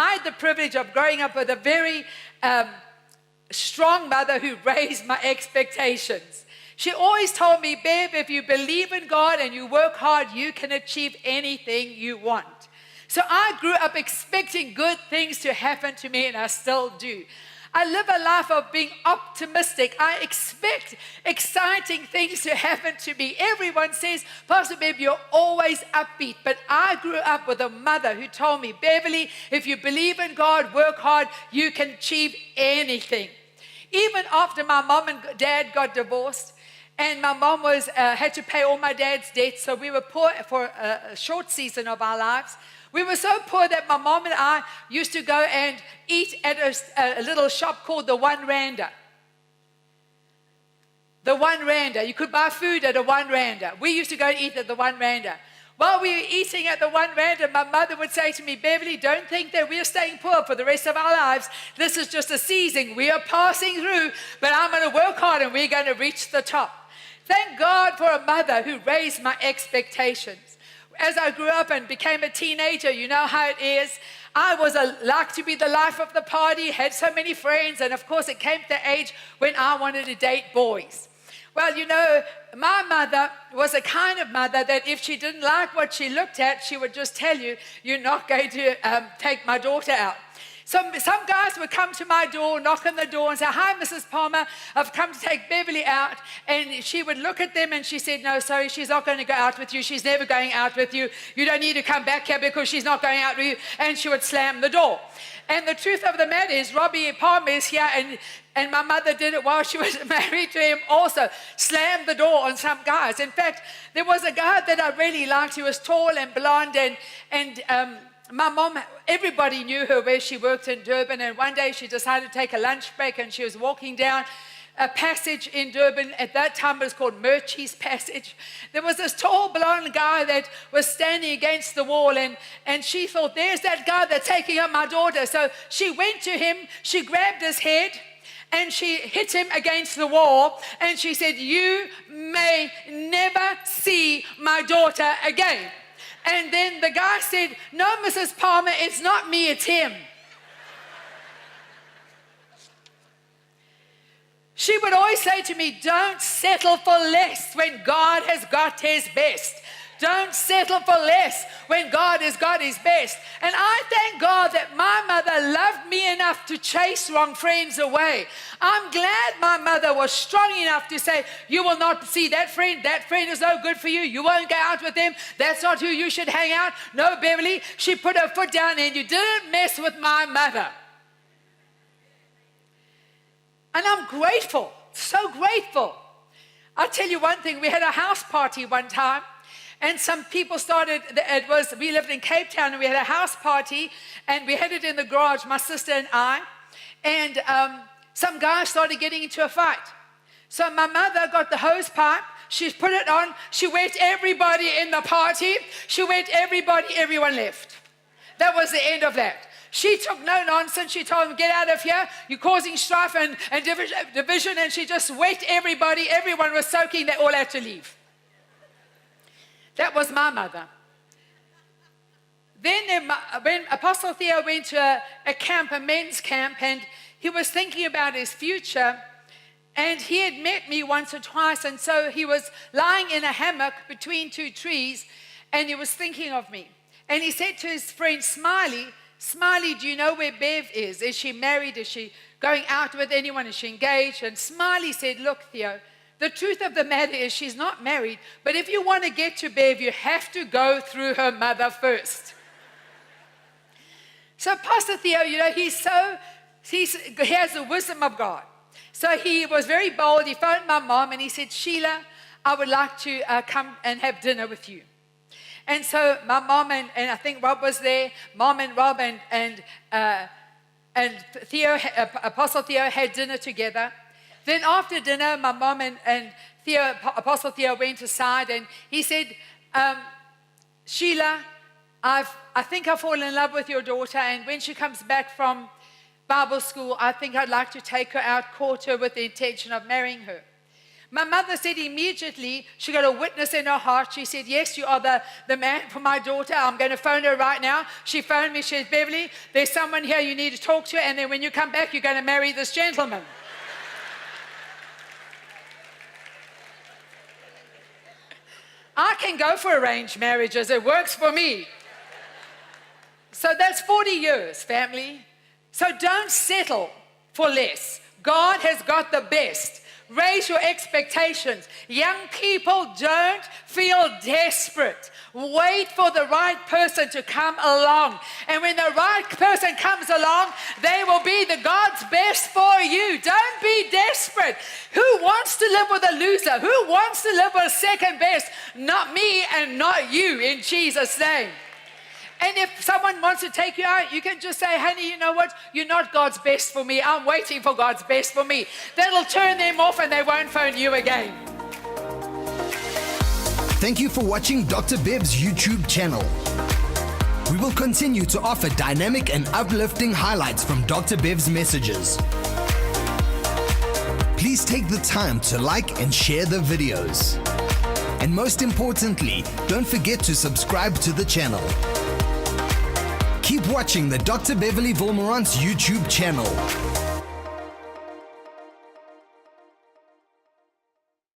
I had the privilege of growing up with a very strong mother who raised my expectations. She always told me, Bev, if you believe in God and you work hard, you can achieve anything you want. So I grew up expecting good things to happen to me, and I still do. I live a life of being optimistic. I expect exciting things to happen to me. Everyone says, Pastor Bev, you're always upbeat. But I grew up with a mother who told me, Beverly, if you believe in God, work hard, you can achieve anything. Even after my mom and dad got divorced, and my mom had to pay all my dad's debts, so we were poor for a short season of our lives. We were so poor that my mom and I used to go and eat at a little shop called the One Rander. The One Rander. You could buy food at a One Rander. We used to go and eat at the One Rander. While we were eating at the One Rander, my mother would say to me, Beverly, don't think that we're staying poor for the rest of our lives. This is just a season. We are passing through, but I'm going to work hard and we're going to reach the top. Thank God for a mother who raised my expectations. As I grew up and became a teenager, you know how it is. I was like to be the life of the party, had so many friends, and of course it came to the age when I wanted to date boys. Well, you know, my mother was a kind of mother that if she didn't like what she looked at, she would just tell you, you're not going to take my daughter out. Some guys would come to my door, knock on the door and say, hi, Mrs. Palmer, I've come to take Beverly out. And she would look at them and she said, no, sorry, she's not going to go out with you. She's never going out with you. You don't need to come back here because she's not going out with you. And she would slam the door. And the truth of the matter is, Robbie Palmer is here, and my mother did it while she was married to him also, slammed the door on some guys. In fact, there was a guy that I really liked. He was tall and blonde, and my mom, everybody knew her where she worked in Durban, and one day she decided to take a lunch break, and she was walking down a passage in Durban. At that time it was called Murchie's Passage. There was this tall blonde guy that was standing against the wall, and she thought, there's that guy that's taking up my daughter. So she went to him, she grabbed his head, and she hit him against the wall, and she said, you may never see my daughter again. And then the guy said, no, Mrs. Palmer, it's not me, it's him. She would always say to me, don't settle for less when God has got his best. Don't settle for less when God has got his best. And I thank God that my mother loved me enough to chase wrong friends away. I'm glad my mother was strong enough to say, you will not see that friend is no good for you, you won't go out with them, that's not who you should hang out. No, Beverly, she put her foot down and you didn't mess with my mother. And I'm grateful, so grateful. I'll tell you one thing, we had a house party one time, and some people we lived in Cape Town, and we had a house party, and we had it in the garage, my sister and I, and some guys started getting into a fight. So my mother got the hose pipe, she put it on, she wet everybody in the party, everyone left. That was the end of that. She took no nonsense. She told them, get out of here. You're causing strife and division. And she just wet everybody. Everyone was soaking. They all had to leave. That was my mother. Then when Apostle Theo went to a camp, a men's camp, and he was thinking about his future, and he had met me once or twice, and so he was lying in a hammock between two trees, and he was thinking of me. And he said to his friend Smiley, do you know where Bev is? Is she married? Is she going out with anyone? Is she engaged? And Smiley said, look, Theo, the truth of the matter is she's not married, but if you want to get to Bev, you have to go through her mother first. So Pastor Theo, you know, he has the wisdom of God. So he was very bold. He phoned my mom and he said, Sheila, I would like to come and have dinner with you. And so my mom and I think Rob was there, mom and Rob and Theo, Apostle Theo had dinner together. Then after dinner, my mom and Theo, Apostle Theo went aside and he said, Sheila, I think I've fallen in love with your daughter, and when she comes back from Bible school, I think I'd like to take her out, court her with the intention of marrying her. My mother said immediately she got a witness in her heart. She said, yes, you are the man for my daughter. I'm going to phone her right now. She phoned me. She said, Beverley, there's someone here you need to talk to, and then when you come back, you're going to marry this gentleman. I can go for arranged marriages. It works for me. So that's 40 years, family. So don't settle for less. God has got the best. Raise your expectations. Young people, don't feel desperate. Wait for the right person to come along. And when the right person comes along, they will be the God's best for you. Don't be desperate. Who wants to live with a loser? Who wants to live with second best? Not me and not you, in Jesus' name. And if someone wants to take you out, you can just say, honey, you know what? You're not God's best for me. I'm waiting for God's best for me. That'll turn them off and they won't phone you again. Thank you for watching Dr. Bev's YouTube channel. We will continue to offer dynamic and uplifting highlights from Dr. Bev's messages. Please take the time to like and share the videos. And most importantly, don't forget to subscribe to the channel. Keep watching the Dr. Beverley Wolmarans YouTube channel.